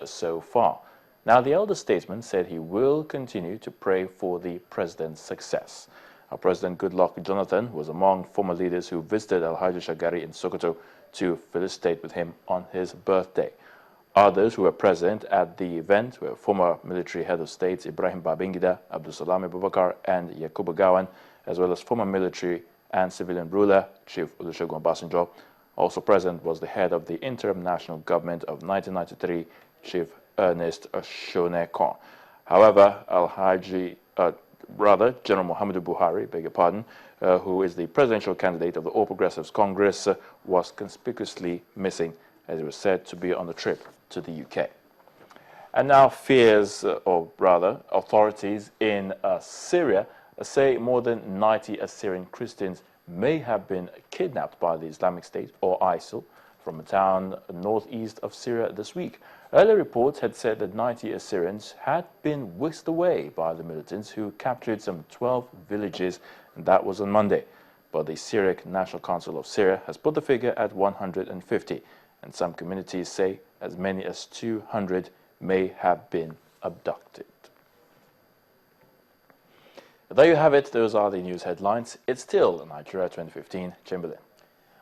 so far. Now, the elder statesman said he will continue to pray for the president's success. Our President Goodluck Jonathan was among former leaders who visited Alhaji Shagari in Sokoto to felicitate with him on his birthday. Others who were present at the event were former military head of state Ibrahim Babangida, Abdulsalam Abubakar, and Yakubu Gawan, as well as former military and civilian ruler Chief Olusegun Obasanjo. Also present was the head of the interim national government of 1993, Chief Ernest Shonekon. However, General Muhammadu Buhari, beg your pardon, who is the presidential candidate of the All Progressives Congress, was conspicuously missing, as he was said to be on a trip to the UK. And now fears, or rather, authorities in Syria say more than 90 Assyrian Christians may have been kidnapped by the Islamic State, or ISIL, from a town northeast of Syria this week. Earlier reports had said that 90 Assyrians had been whisked away by the militants who captured some 12 villages, and that was on Monday. But the Syriac National Council of Syria has put the figure at 150, and some communities say as many as 200 may have been abducted. There you have it. Those are the news headlines. It's still Nigeria 2015. Chamberlain.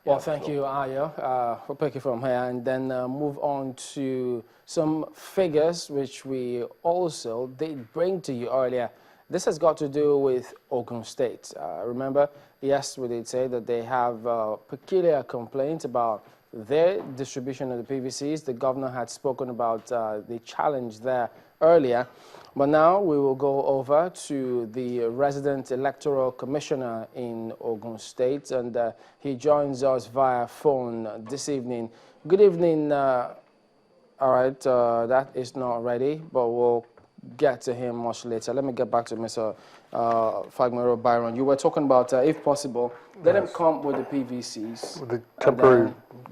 Well, thank you, Ayo. We'll pick it from here and then move on to some figures which we also did bring to you earlier. This has got to do with Ogun State. Remember, yes, we did say that they have peculiar complaints about their distribution of the PVCs. The governor had spoken about the challenge there earlier. But now we will go over to the resident electoral commissioner in Ogun State, and he joins us via phone this evening. Good evening. All right, that is not ready, but we'll get to him much later. Let me get back to Mr. Fagmero Byron. You were talking about, if possible, let them come with the PVCs. With the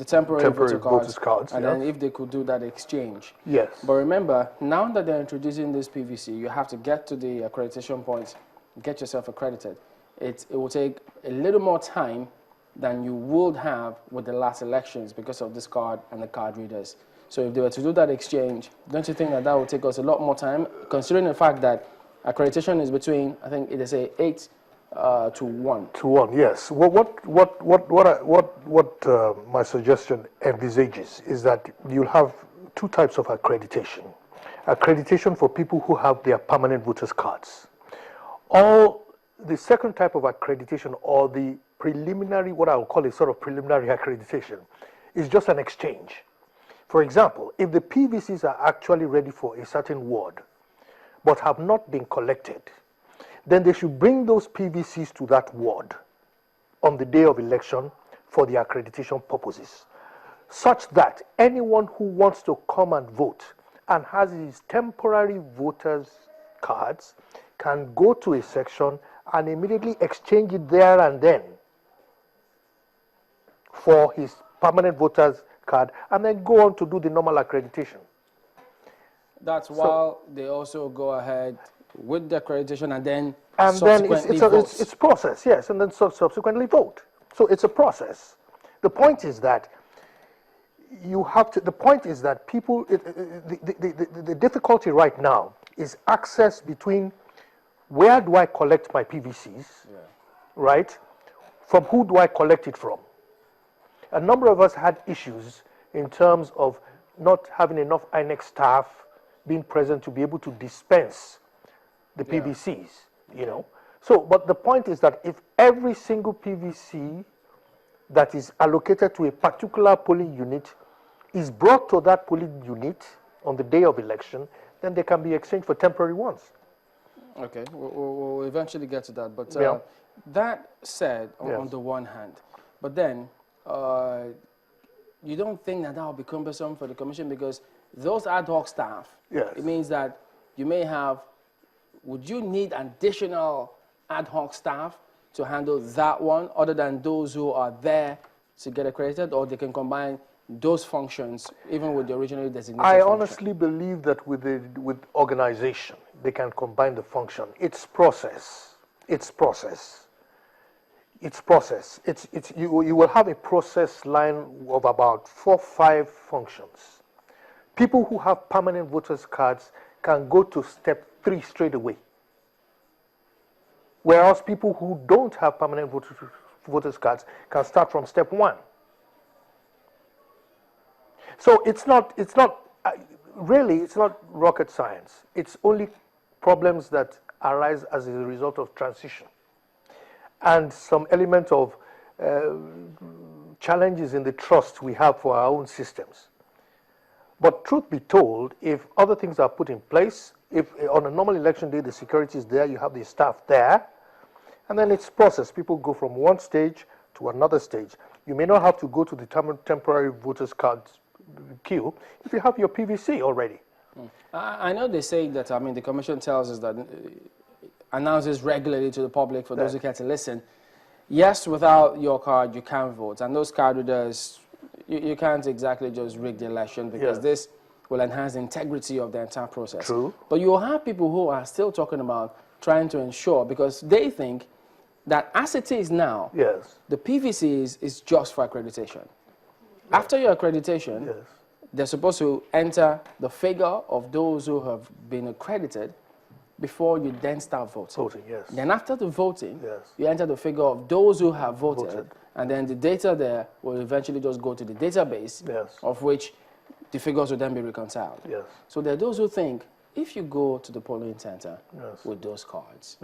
temporary voter voters cards. And then if they could do that exchange. Yes. But remember, now that they're introducing this PVC, you have to get to the accreditation point, get yourself accredited. It will take a little more time than you would have with the last elections because of this card and the card readers. So if they were to do that exchange, don't you think that that would take us a lot more time, considering the fact that accreditation is between, I think they say 8 to 1. To 1, yes. What my suggestion envisages is that you'll have two types of accreditation. Accreditation for people who have their permanent voters cards. The second type of accreditation, or the preliminary, what I would call a sort of preliminary accreditation, is just an exchange. For example, if the PVCs are actually ready for a certain ward, but have not been collected, then they should bring those PVCs to that ward on the day of election for the accreditation purposes, such that anyone who wants to come and vote and has his temporary voters cards can go to a section and immediately exchange it there and then for his permanent voters card, and then go on to do the normal accreditation. That's while they also go ahead with the accreditation and then subsequently vote. It's process, yes, and then subsequently vote. So it's a process. The point is that you have to. The point is that people. The difficulty right now is access between where do I collect my PVCs, right? From who do I collect it from? A number of us had issues in terms of not having enough INEC staff being present to be able to dispense the PVCs, you know. So, but the point is that if every single PVC that is allocated to a particular polling unit is brought to that polling unit on the day of election, then they can be exchanged for temporary ones. Okay, we'll eventually get to that. But that said, on the one hand, but then you don't think that will be cumbersome for the commission, because those ad hoc staff, it means that you may have, would you need additional ad hoc staff to handle that one other than those who are there to get accredited, or they can combine those functions even with the originally designated I function? honestly believe that with organization, they can combine the function. It's process. It's process. It's process. You will have a process line of about 4 or 5 functions People who have permanent voters cards can go to step 3 straight away. Whereas people who don't have permanent voters cards can start from step 1. So it's not really, it's not rocket science. It's only problems that arise as a result of transition and some element of challenges in the trust we have for our own systems. But truth be told, if other things are put in place, if on a normal election day the security is there, you have the staff there, and then it's processed. People go from one stage to another stage. You may not have to go to the temporary voters cards queue if you have your PVC already. I know they say that, I mean, the commission tells us that, announces regularly to the public, for those who care to listen, yes, without your card, you can't vote. And those card readers, you can't exactly just rig the election, because this will enhance the integrity of the entire process. True. But you'll have people who are still talking about trying to ensure, because they think that as it is now, the PVC is just for accreditation. After your accreditation, they're supposed to enter the figure of those who have been accredited before you then start voting. Then after the voting, you enter the figure of those who have voted, and then the data there will eventually just go to the database, of which the figures will then be reconciled. So there are those who think, if you go to the polling center with those cards,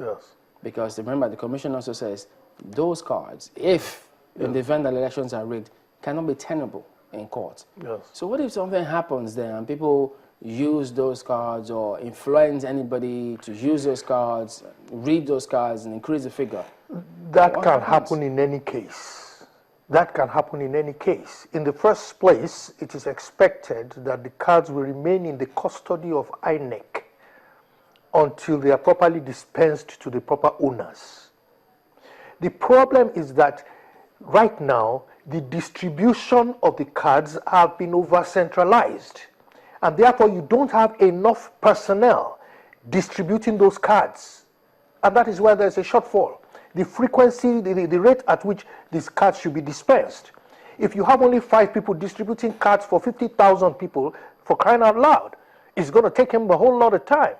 because remember, the commission also says those cards, if in the event that elections are rigged, cannot be tenable in court. So what if something happens there and people use those cards or influence anybody to use those cards, read those cards and increase the figure? That can happen in any case. That can happen in any case. In the first place, it is expected that the cards will remain in the custody of INEC until they are properly dispensed to the proper owners. The problem is that right now, the distribution of the cards have been over-centralized, and therefore you don't have enough personnel distributing those cards, and that is where there's a shortfall. The frequency, the rate at which these cards should be dispensed. If you have only 5 people distributing cards for 50,000 people, for crying out loud, it's going to take them a whole lot of time.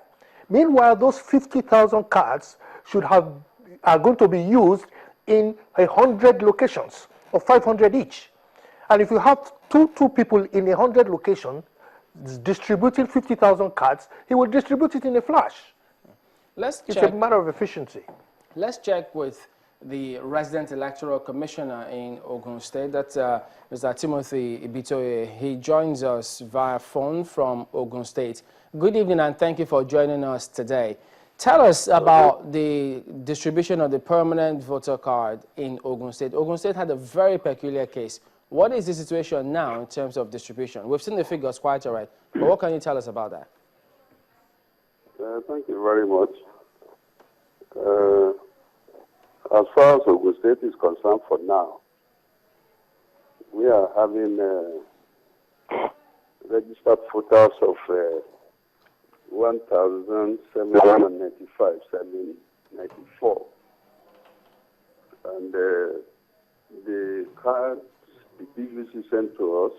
Meanwhile, those 50,000 cards are going to be used in 100 locations, or 500 each. And if you have two people in 100 locations distributing 50,000 cards, he will distribute it in a flash. It's a matter of efficiency. Let's check with the resident electoral commissioner in Ogun State. That's Mr. Timothy Ibitoye. He joins us via phone from Ogun State. Good evening and thank you for joining us today. Tell us about the distribution of the permanent voter card in Ogun State. Ogun State had a very peculiar case. What is the situation now in terms of distribution? We've seen the figures quite all right, but what can you tell us about that? Thank you very much. As far as Ogun State is concerned for now, we are having registered voters of 1,795,794. And the cards the PVC sent to us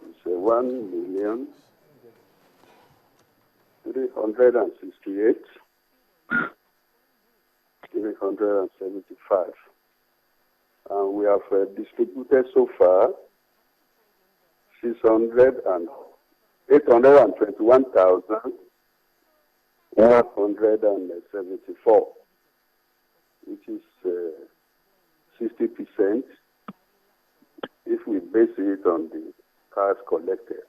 is 1,368,375. And we have distributed so far 821,174, which is 60% if we base it on the cards collected.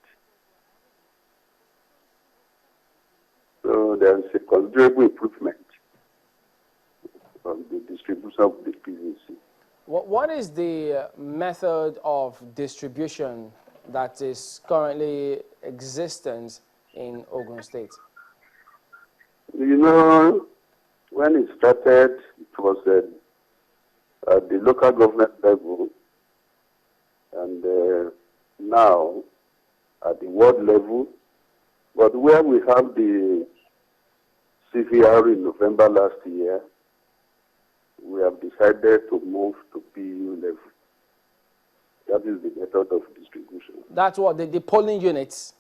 So there is a considerable improvement on the distribution of the PVC. What is the method of distribution that is currently existent in Ogun State? You know, when it started, it was at the local government level, and now at the world level. But where we have the CVR in November last year, we have decided to move to PU level. That is the method of distribution. That's what, the polling units?